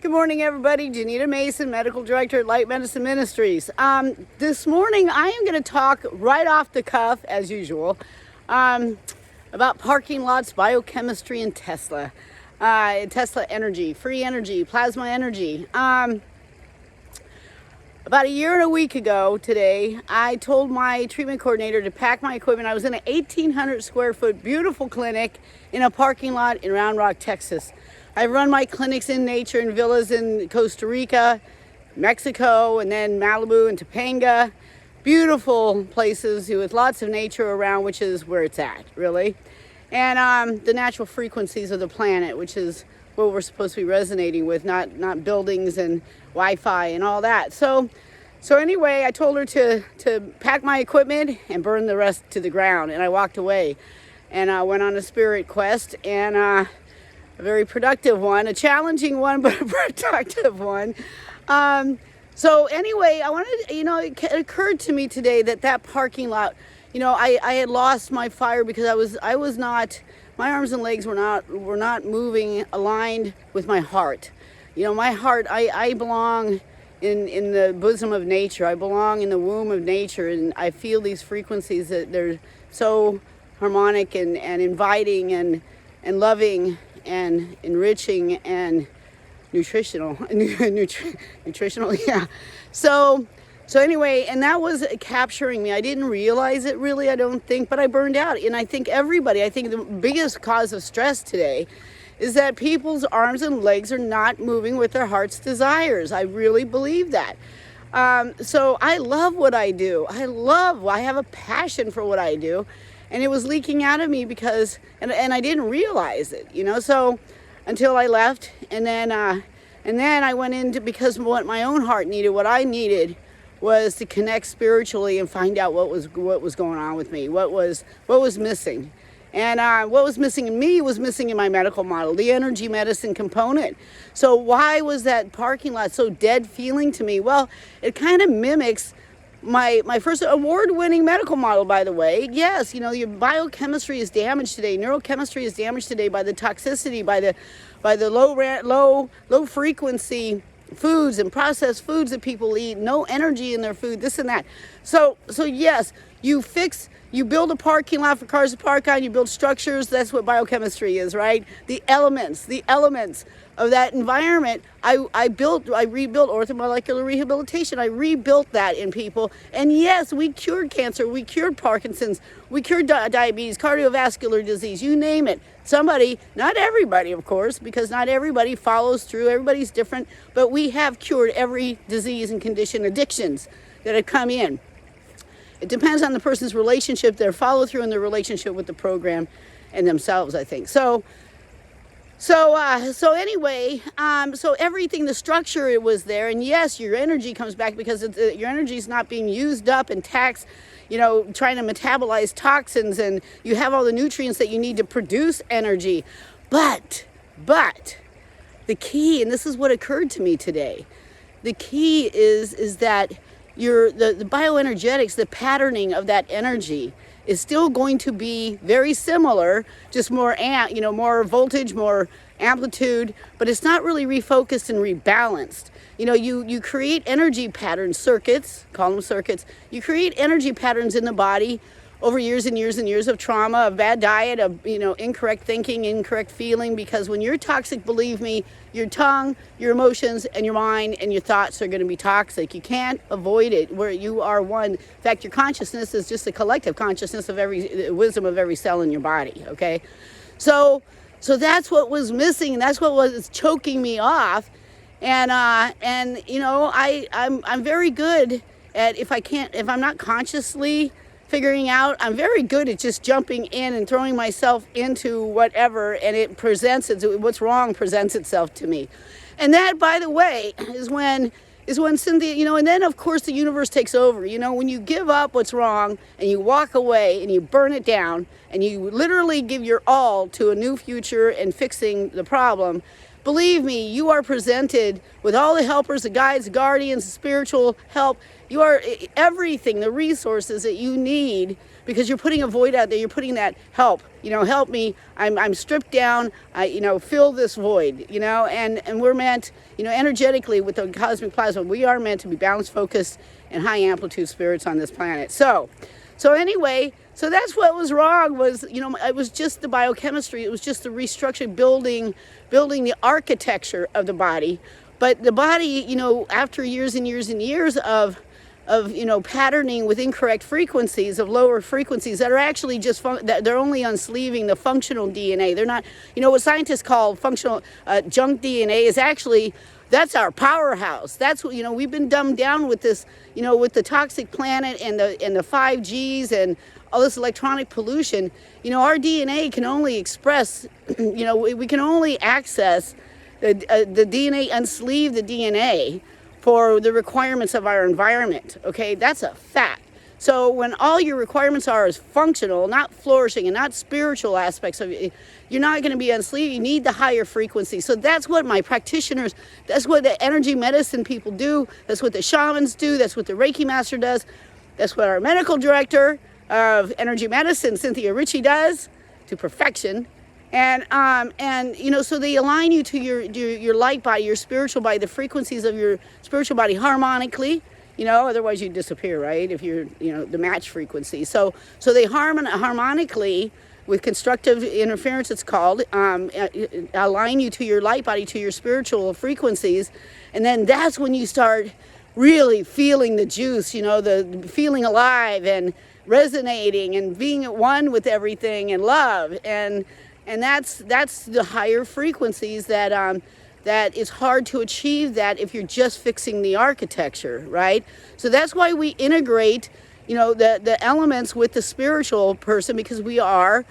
Good morning, everybody. Genita Mason, Medical Director at Light Medicine Ministries. This morning, I am going to talk right off the cuff, as usual, about parking lots, biochemistry, and Tesla. Tesla energy, free energy, plasma energy. About a year and a week ago today, I told my treatment coordinator to pack my equipment. I was in an 1,800 square foot beautiful clinic in a parking lot in Round Rock, Texas. I run my clinics in nature in villas in Costa Rica, Mexico, and then Malibu and Topanga. Beautiful places with lots of nature around, which is where it's at, really. And the natural frequencies of the planet, which is what we're supposed to be resonating with, not buildings and Wi-Fi and all that. So anyway, I told her to pack my equipment and burn the rest to the ground, and I walked away. And I went on a spirit quest, and a very productive one, a challenging one, but a productive one. So anyway, I wanted, it occurred to me today that parking lot, I had lost my fire because I was not, my arms and legs were not moving aligned with my heart. My heart, I belong in the bosom of nature. I belong in the womb of nature, and I feel these frequencies that they're so harmonic and inviting and loving and enriching and nutritional, yeah. So anyway, and that was capturing me. I didn't realize it really, I don't think, but I burned out. And I think the biggest cause of stress today is that people's arms and legs are not moving with their heart's desires. I really believe that. So I love what I do. I have a passion for what I do. And it was leaking out of me because, and I didn't realize it, so until I left. And then I went into, because what my own heart needed, what I needed was to connect spiritually and find out what was going on with me, what was missing. And what was missing in me was missing in my medical model, the energy medicine component. So why was that parking lot so dead feeling to me? Well, it kind of mimics my first award-winning medical model, by the way. Yes, your biochemistry is damaged today. Neurochemistry is damaged today by the toxicity, by the low frequency foods and processed foods that people eat. No energy in their food. This and that. So yes, you build a parking lot for cars to park on. You build structures. That's what biochemistry is, right? The elements of that environment. I rebuilt orthomolecular rehabilitation. I rebuilt that in people. And yes, we cured cancer. We cured Parkinson's. We cured diabetes, cardiovascular disease, you name it. Somebody, not everybody, of course, because not everybody follows through. Everybody's different. But we have cured every disease and condition, addictions that have come in. It depends on the person's relationship, their follow through, and their relationship with the program and themselves, I think. So anyway, so everything, the structure, it was there. And yes, your energy comes back because your energy is not being used up and taxed, trying to metabolize toxins, and you have all the nutrients that you need to produce energy. But the key, and this is what occurred to me today, the key is that the bioenergetics, the patterning of that energy is still going to be very similar, just more more voltage, more amplitude, but it's not really refocused and rebalanced. You create energy patterns, circuits, call them circuits. You create energy patterns in the body over years and years and years of trauma, of bad diet, of incorrect thinking, incorrect feeling, because when you're toxic, believe me, your tongue, your emotions, and your mind and your thoughts are going to be toxic. You can't avoid it, where you are one. In fact, your consciousness is just a collective consciousness of every wisdom of every cell in your body, okay? So that's what was missing, and that's what was choking me off. And I'm very good at, if I'm not consciously figuring out, I'm very good at just jumping in and throwing myself into whatever, and what's wrong presents itself to me. And that, by the way, is when Cynthia, and then of course the universe takes over. When you give up what's wrong and you walk away and you burn it down and you literally give your all to a new future and fixing the problem, believe me, you are presented with all the helpers, the guides, guardians, spiritual help. You are everything, the resources that you need because you're putting a void out there. You're putting that help, help me. I'm stripped down. Fill this void, and we're meant, energetically with the cosmic plasma, we are meant to be balanced, focused, and high amplitude spirits on this planet. So anyway, so that's what was wrong was, it was just the biochemistry. It was just the restructuring, building the architecture of the body. But the body, after years and years and years of patterning with incorrect frequencies, of lower frequencies that are actually just, that they're only unsleeving the functional DNA. They're not, what scientists call functional junk DNA is actually, that's our powerhouse. That's what, we've been dumbed down with this, with the toxic planet and the 5Gs and all this electronic pollution. Our DNA can only express, we can only access the DNA, unsleeve the DNA for the requirements of our environment. Okay, that's a fact. So when all your requirements are is functional, not flourishing, and not spiritual aspects of it, you're not going to be unsleeved. You need the higher frequency. So that's what my practitioners, that's what the energy medicine people do. That's what the shamans do. That's what the Reiki master does. That's what our medical director of energy medicine, Cynthia Ritchie, does to perfection. And so they align you to your light body, your spiritual body, the frequencies of your spiritual body harmonically. Otherwise you disappear, right? If you're, the match frequency. So they harmonically, with constructive interference, it's called, align you to your light body, to your spiritual frequencies. And then that's when you start really feeling the juice, the feeling alive and resonating and being at one with everything and love. And that's the higher frequencies that is hard to achieve that if you're just fixing the architecture, right? So that's why we integrate, the elements with the spiritual person, because we are,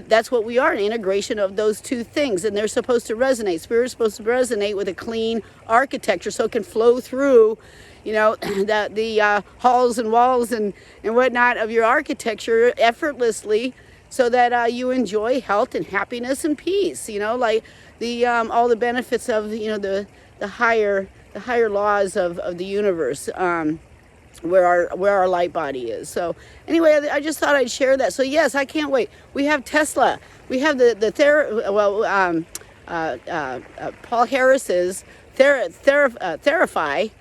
that's what we are, an integration of those two things, and they're supposed to resonate. Spirit's supposed to resonate with a clean architecture so it can flow through, the halls and walls and whatnot of your architecture effortlessly, so that you enjoy health and happiness and peace, like the all the benefits of the higher laws of the universe, where our light body is. So anyway, I just thought I'd share that. So yes, I can't wait. We have Tesla. We have Paul Harris's Therify,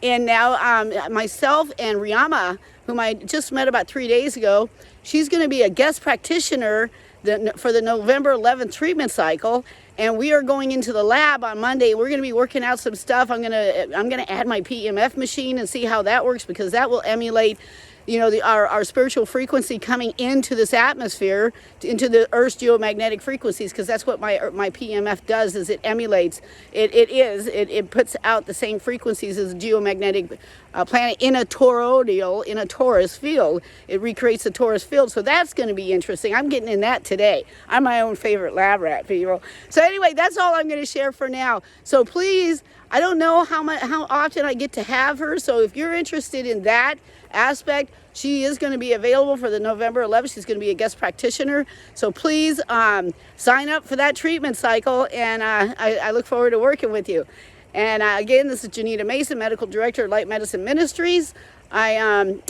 and now myself and Riyama, whom I just met about 3 days ago, she's going to be a guest practitioner for the November 11th treatment cycle, and we are going into the lab on Monday. We're going to be working out some stuff. I'm going to add my PEMF machine and see how that works, because that will emulate our spiritual frequency coming into this atmosphere, into the Earth's geomagnetic frequencies, because that's what my PEMF does, is it emulates, it puts out the same frequencies as a geomagnetic planet in a toroidal, in a torus field. It recreates the torus field, so that's going to be interesting. I'm getting in that today. I'm my own favorite lab rat, people. So anyway, that's all I'm going to share for now. So please, I don't know how often I get to have her, so if you're interested in that aspect, she is going to be available for the November 11th. She's going to be a guest practitioner. So please sign up for that treatment cycle, and I look forward to working with you. And again, this is Genita Mason, Medical Director of Light Medicine Ministries. You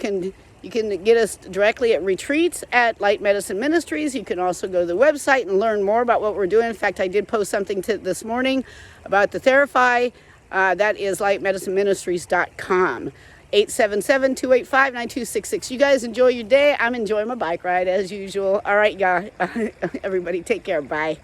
can get us directly at retreats at Light Medicine Ministries. You can also go to the website and learn more about what we're doing. In fact, I did post something this morning about the Therify. That is lightmedicineministries.com. 877-285-9266. You guys enjoy your day. I'm enjoying my bike ride as usual. All right, y'all. Everybody take care. Bye.